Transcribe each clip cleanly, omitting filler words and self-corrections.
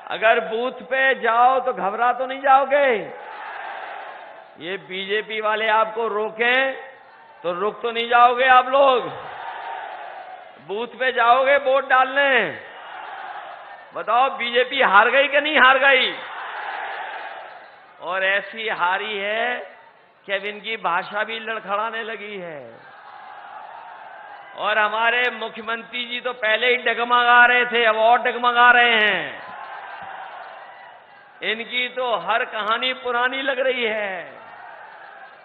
अगर बूथ पे जाओ तो घबरा तो नहीं जाओगे? ये बीजेपी वाले आपको रोकें तो रुक तो नहीं जाओगे आप लोग? बूथ पे जाओगे वोट डालने? बताओ बीजेपी हार गई कि नहीं हार गई? और ऐसी हारी है कि अब इनकी भाषा भी लड़खड़ाने लगी है। और हमारे मुख्यमंत्री जी तो पहले ही डगमगा रहे थे, अब और डगमगा रहे हैं। इनकी तो हर कहानी पुरानी लग रही है।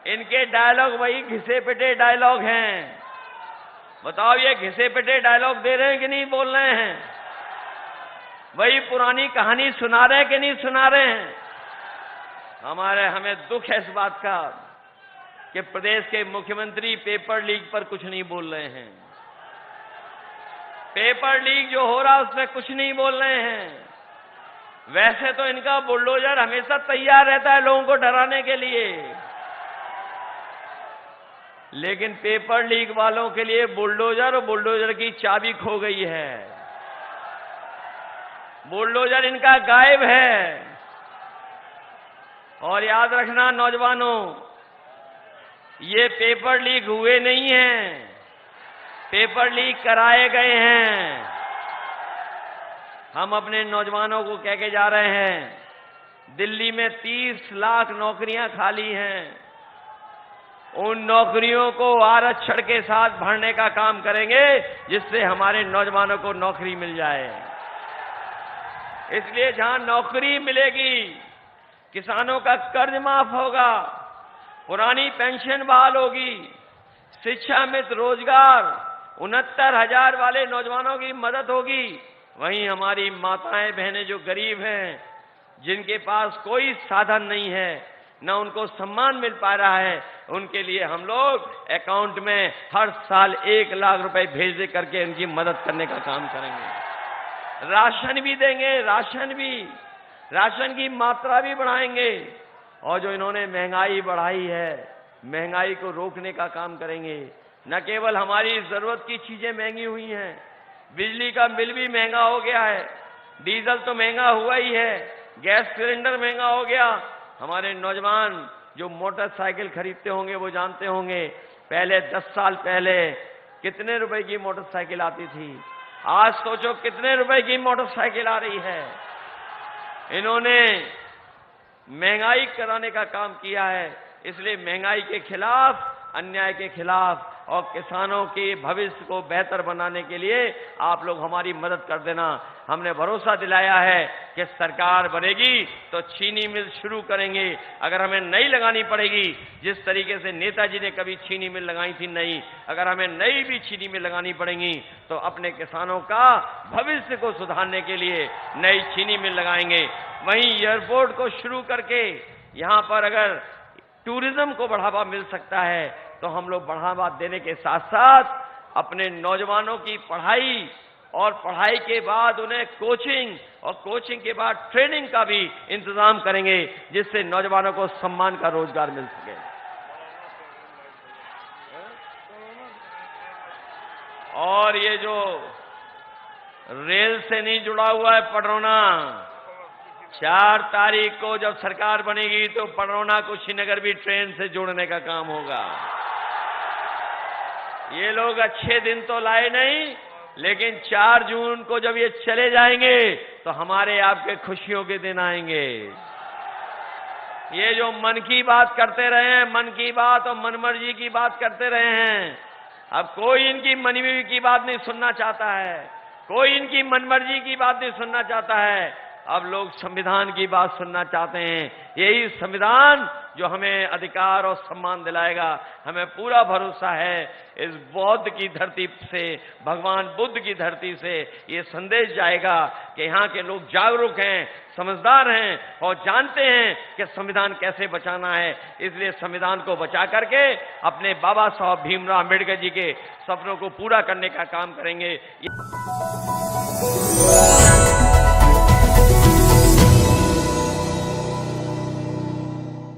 इनके डायलॉग वही घिसे पिटे डायलॉग हैं। बताओ ये घिसे पिटे डायलॉग दे रहे हैं कि नहीं बोल रहे हैं? वही पुरानी कहानी सुना रहे हैं कि नहीं सुना रहे हैं? हमें दुख है इस बात का कि प्रदेश के मुख्यमंत्री पेपर लीक पर कुछ नहीं बोल रहे हैं। पेपर लीक जो हो रहा उसमें कुछ नहीं बोल रहे हैं। वैसे तो इनका बुलडोजर हमेशा तैयार रहता है लोगों को डराने के लिए, लेकिन पेपर लीक वालों के लिए बुलडोजर और बुलडोजर की चाबी खो गई है। बुलडोजर इनका गायब है। और याद रखना नौजवानों, ये पेपर लीक हुए नहीं हैं, पेपर लीक कराए गए हैं। हम अपने नौजवानों को कह के जा रहे हैं, दिल्ली में 30 लाख नौकरियां खाली हैं। उन नौकरियों को आरक्षण के साथ भरने का काम करेंगे जिससे हमारे नौजवानों को नौकरी मिल जाए। इसलिए जहां नौकरी मिलेगी, किसानों का कर्ज माफ होगा, पुरानी पेंशन बहाल होगी, शिक्षा मित्र रोजगार 69,000 वाले नौजवानों की मदद होगी। वहीं हमारी माताएं बहनें जो गरीब हैं, जिनके पास कोई साधन नहीं है, न उनको सम्मान मिल पा रहा है, उनके लिए हम लोग अकाउंट में हर साल 1 लाख रुपए भेज दे करके उनकी मदद करने का काम करेंगे। राशन भी देंगे, राशन की मात्रा भी बढ़ाएंगे। और जो इन्होंने महंगाई बढ़ाई है, महंगाई को रोकने का काम करेंगे। न केवल हमारी जरूरत की चीजें महंगी हुई हैं, बिजली का बिल भी महंगा हो गया है, डीजल तो महंगा हुआ ही है, गैस सिलेंडर महंगा हो गया। हमारे नौजवान जो मोटरसाइकिल खरीदते होंगे वो जानते होंगे, पहले 10 साल पहले कितने रुपए की मोटरसाइकिल आती थी, आज सोचो कितने रुपए की मोटरसाइकिल आ रही है। इन्होंने महंगाई कराने का काम किया है। इसलिए महंगाई के खिलाफ, अन्याय के खिलाफ और किसानों के भविष्य को बेहतर बनाने के लिए आप लोग हमारी मदद कर देना। हमने भरोसा दिलाया है कि सरकार बनेगी तो चीनी मिल शुरू करेंगे। अगर हमें नहीं लगानी पड़ेगी, जिस तरीके से नेताजी ने कभी चीनी मिल लगाई थी, नहीं, अगर हमें नई भी चीनी मिल लगानी पड़ेगी तो अपने किसानों का भविष्य को सुधारने के लिए नई चीनी मिल लगाएंगे। वहीं एयरपोर्ट को शुरू करके यहां पर अगर टूरिज्म को बढ़ावा मिल सकता है तो हम लोग बढ़ावा देने के साथ साथ अपने नौजवानों की पढ़ाई और पढ़ाई के बाद उन्हें कोचिंग और कोचिंग के बाद ट्रेनिंग का भी इंतजाम करेंगे, जिससे नौजवानों को सम्मान का रोजगार मिल सके। और ये जो रेल से नहीं जुड़ा हुआ है पडरौना, 4 तारीख को जब सरकार बनेगी तो पडरौना कुशीनगर भी ट्रेन से जोड़ने का काम होगा। ये लोग अच्छे दिन तो लाए नहीं, लेकिन 4 जून को जब ये चले जाएंगे तो हमारे आपके खुशियों के दिन आएंगे। ये जो मन की बात करते रहे हैं, मन की बात और मनमर्जी की बात करते रहे हैं, अब कोई इनकी मनमर्जी की बात नहीं सुनना चाहता है, कोई इनकी मनमर्जी की बात नहीं सुनना चाहता है। अब लोग संविधान की बात सुनना चाहते हैं। यही संविधान जो हमें अधिकार और सम्मान दिलाएगा। हमें पूरा भरोसा है इस बौद्ध की धरती से, भगवान बुद्ध की धरती से ये संदेश जाएगा कि यहाँ के लोग जागरूक हैं, समझदार हैं और जानते हैं कि संविधान कैसे बचाना है। इसलिए संविधान को बचा करके अपने बाबा साहब भीमराव अम्बेडकर जी के सपनों को पूरा करने का काम करेंगे।